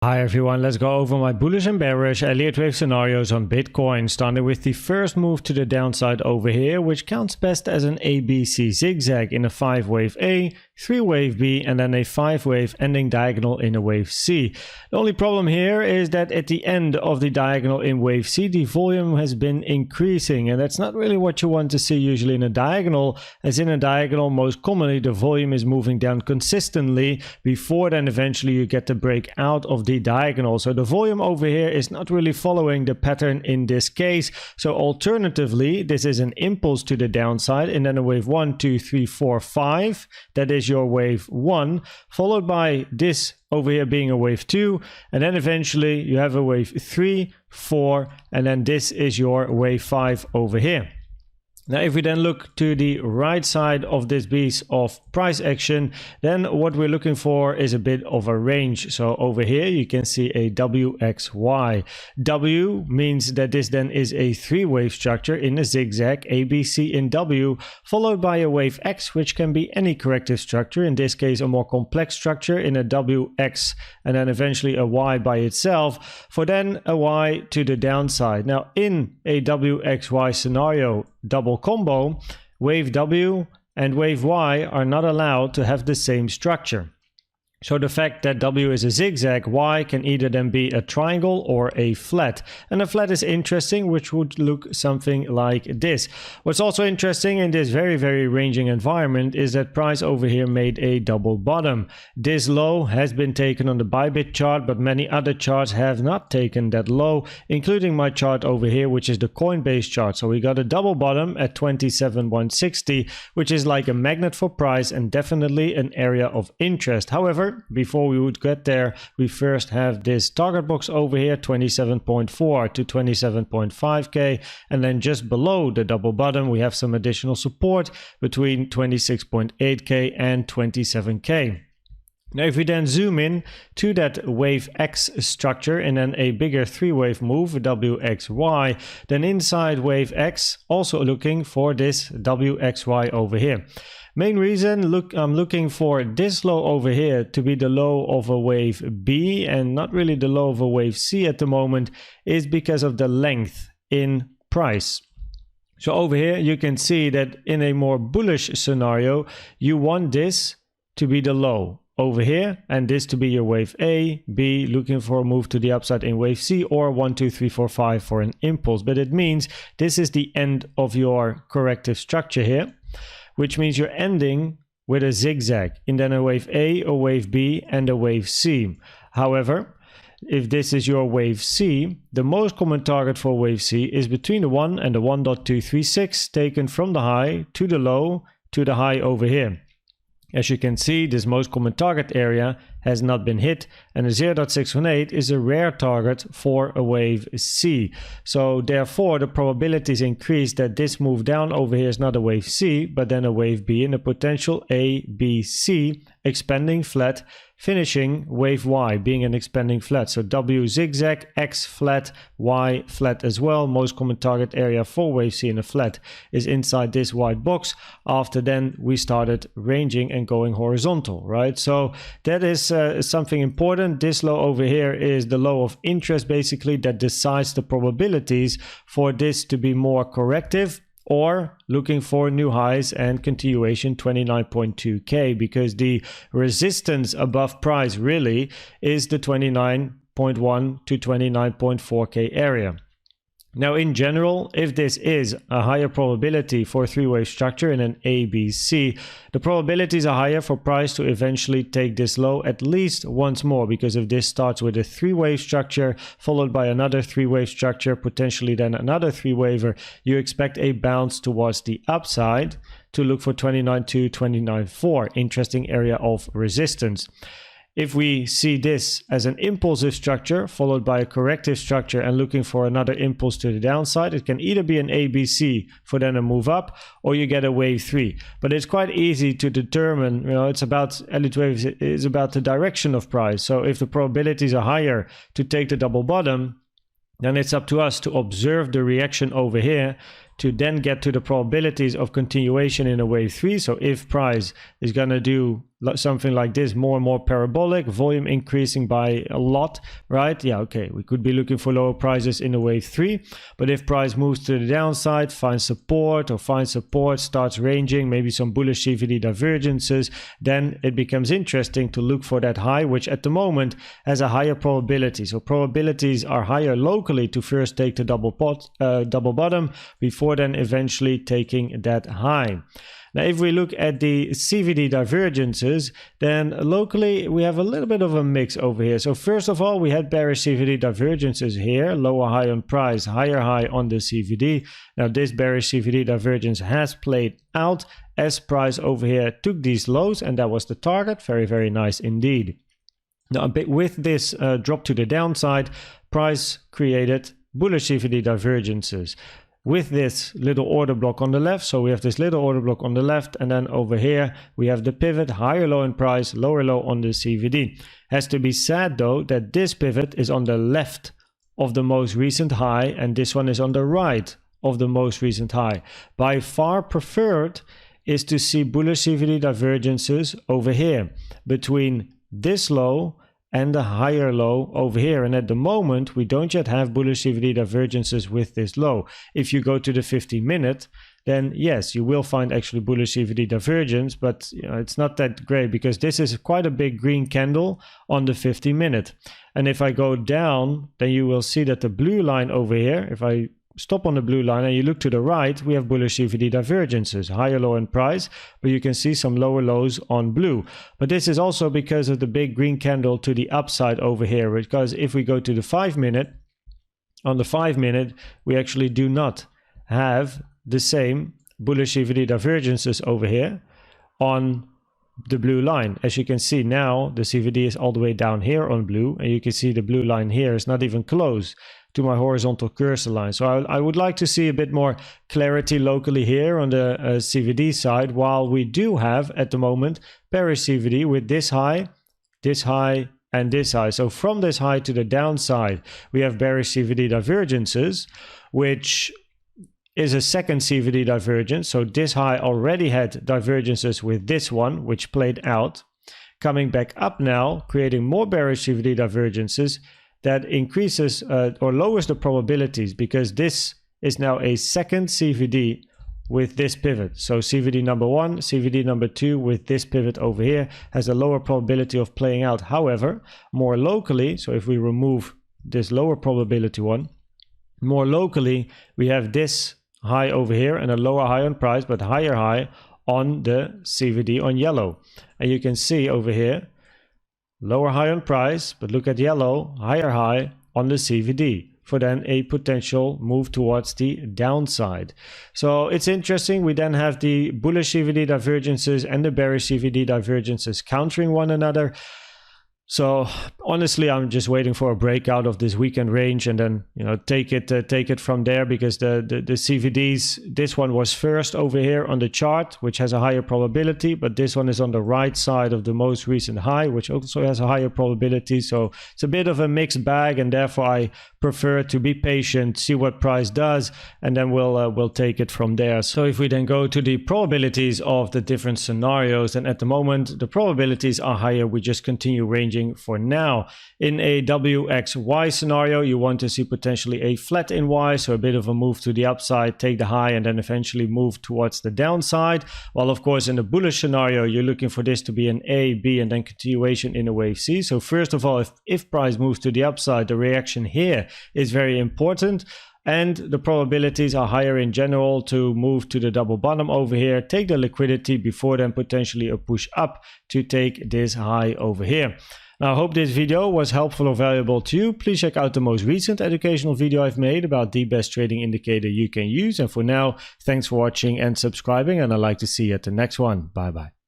Hi everyone, let's go over my bullish and bearish Elliott Wave scenarios on Bitcoin, starting with the first move to the downside over here, which counts best as an ABC zigzag in a 5-wave A, 3-wave B, and then a 5-wave ending diagonal in a wave C. The only problem here is that at the end of the diagonal in wave C, the volume has been increasing, and that's not really what you want to see usually in a diagonal, as in a diagonal most commonly the volume is moving down consistently before then eventually you get to break out of the diagonal. So the volume over here is not really following the pattern in this case. So alternatively, this is an impulse to the downside, and then a wave 1, 2, 3, 4, 5. That is your wave 1, followed by this over here being a wave 2, and then eventually you have a wave 3, 4, and then this is your wave 5 over here. Now, if we then look to the right side of this piece of price action, then what we're looking for is a bit of a range. So over here, you can see a WXY. W means that this then is a 3-wave structure in a zigzag, ABC in W, followed by a wave X, which can be any corrective structure. In this case, a more complex structure in a WX, and then eventually a Y by itself, for then a Y to the downside. Now, in a WXY scenario, double combo, wave W and wave Y are not allowed to have the same structure. So the fact that W is a zigzag, Y can either then be a triangle or a flat. And a flat is interesting, which would look something like this. What's also interesting in this very, very ranging environment is that price over here made a double bottom. This low has been taken on the Bybit chart, but many other charts have not taken that low, including my chart over here, which is the Coinbase chart. So we got a double bottom at 27,160, which is like a magnet for price and definitely an area of interest. However, before we would get there, we first have this target box over here, 27.4 to 27.5k, and then just below the double bottom we have some additional support between 26.8k and 27k. Now, if we then zoom in to that wave X structure and then a bigger 3-wave move, WXY, then inside wave X, also looking for this WXY over here. Main reason, I'm looking for this low over here to be the low of a wave B and not really the low of a wave C at the moment, is because of the length in price. So over here you can see that in a more bullish scenario, you want this to be the low over here and this to be your wave A, B, looking for a move to the upside in wave C, or 1, 2, 3, 4, 5 for an impulse. But it means this is the end of your corrective structure here, which means you're ending with a zigzag in then a wave A, a wave B, and a wave C. However, if this is your wave C, the most common target for wave C is between the 1 and the 1.236, taken from the high to the low to the high over here. As you can see, this most common target area has not been hit, and a 0.618 is a rare target for a wave C. So therefore, the probabilities increase that this move down over here is not a wave C, but then a wave B and a potential A, B, C, expanding flat, finishing wave Y being an expanding flat. So W zigzag, X flat, Y flat as well. Most common target area for wave C in a flat is inside this white box. After then we started ranging and going horizontal, right? So that is something important. This low over here is the low of interest, basically, that decides the probabilities for this to be more corrective or looking for new highs and continuation 29.2k, because the resistance above price really is the 29.1 to 29.4k area. Now, in general, if this is a higher probability for a 3-wave structure in an ABC, the probabilities are higher for price to eventually take this low at least once more, because if this starts with a 3-wave structure followed by another 3-wave structure, potentially then another 3-waver, you expect a bounce towards the upside to look for 29.2, 29.4, interesting area of resistance. If we see this as an impulsive structure followed by a corrective structure and looking for another impulse to the downside, it can either be an ABC for then a move up, or you get a wave 3. But it's quite easy to determine, it's about, Elliott Wave is about the direction of price. So if the probabilities are higher to take the double bottom, then it's up to us to observe the reaction over here to then get to the probabilities of continuation in a wave 3. So if price is going to do something like this, more and more parabolic, volume increasing by a lot, right? Yeah, okay, we could be looking for lower prices in the wave 3, but if price moves to the downside, finds support, starts ranging, maybe some bullish CVD divergences, then it becomes interesting to look for that high, which at the moment has a higher probability. So probabilities are higher locally to first take the double bottom before then eventually taking that high. Now, if we look at the CVD divergences, then locally we have a little bit of a mix over here. So first of all, we had bearish CVD divergences here, lower high on price, higher high on the CVD. Now, this bearish CVD divergence has played out as price over here took these lows, and that was the target. Very, very nice indeed. Now, with this drop to the downside, price created bullish CVD divergences with this little order block on the left. So we have this little order block on the left, and then over here we have the pivot, higher low in price, lower low on the CVD. Has to be said though that this pivot is on the left of the most recent high, and this one is on the right of the most recent high. By far preferred is to see bullish CVD divergences over here between this low and the higher low over here. And at the moment, we don't yet have bullish CVD divergences with this low. If you go to the 15-minute, then yes, you will find actually bullish CVD divergence, but it's not that great because this is quite a big green candle on the 50-minute. And if I go down, then you will see that the blue line over here, if I stop on the blue line and you look to the right, we have bullish CVD divergences, higher low in price, but you can see some lower lows on blue. But this is also because of the big green candle to the upside over here, because if we go to the 5-minute, on the 5-minute, we actually do not have the same bullish CVD divergences over here on the blue line. As you can see now, the CVD is all the way down here on blue, and you can see the blue line here is not even close to my horizontal cursor line. So I would like to see a bit more clarity locally here on the CVD side, while we do have at the moment bearish CVD with this high, and this high. So from this high to the downside, we have bearish CVD divergences, which is a second CVD divergence. So this high already had divergences with this one, which played out. Coming back up now, creating more bearish CVD divergences, that increases or lowers the probabilities, because this is now a second CVD with this pivot. So CVD number 1, CVD number 2 with this pivot over here has a lower probability of playing out. However, more locally, so if we remove this lower probability one, more locally we have this high over here and a lower high on price, but higher high on the CVD on yellow. And you can see over here, lower high on price, but look at yellow, higher high on the CVD for then a potential move towards the downside. So it's interesting. We then have the bullish CVD divergences and the bearish CVD divergences countering one another. So honestly, I'm just waiting for a breakout of this weekend range and then, take it from there, because the CVDs, this one was first over here on the chart, which has a higher probability, but this one is on the right side of the most recent high, which also has a higher probability. So it's a bit of a mixed bag, and therefore I prefer to be patient, see what price does, and then we'll take it from there. So if we then go to the probabilities of the different scenarios, then at the moment the probabilities are higher. We just continue ranging for now. In a WXY scenario, you want to see potentially a flat in Y, so a bit of a move to the upside, take the high, and then eventually move towards the downside. While of course in the bullish scenario, you're looking for this to be an A, B, and then continuation in a wave C. So first of all, if price moves to the upside, the reaction here is very important. And the probabilities are higher in general to move to the double bottom over here, take the liquidity before then potentially a push up to take this high over here. Now, I hope this video was helpful or valuable to you. Please check out the most recent educational video I've made about the best trading indicator you can use. And for now, thanks for watching and subscribing, and I'd like to see you at the next one. Bye bye.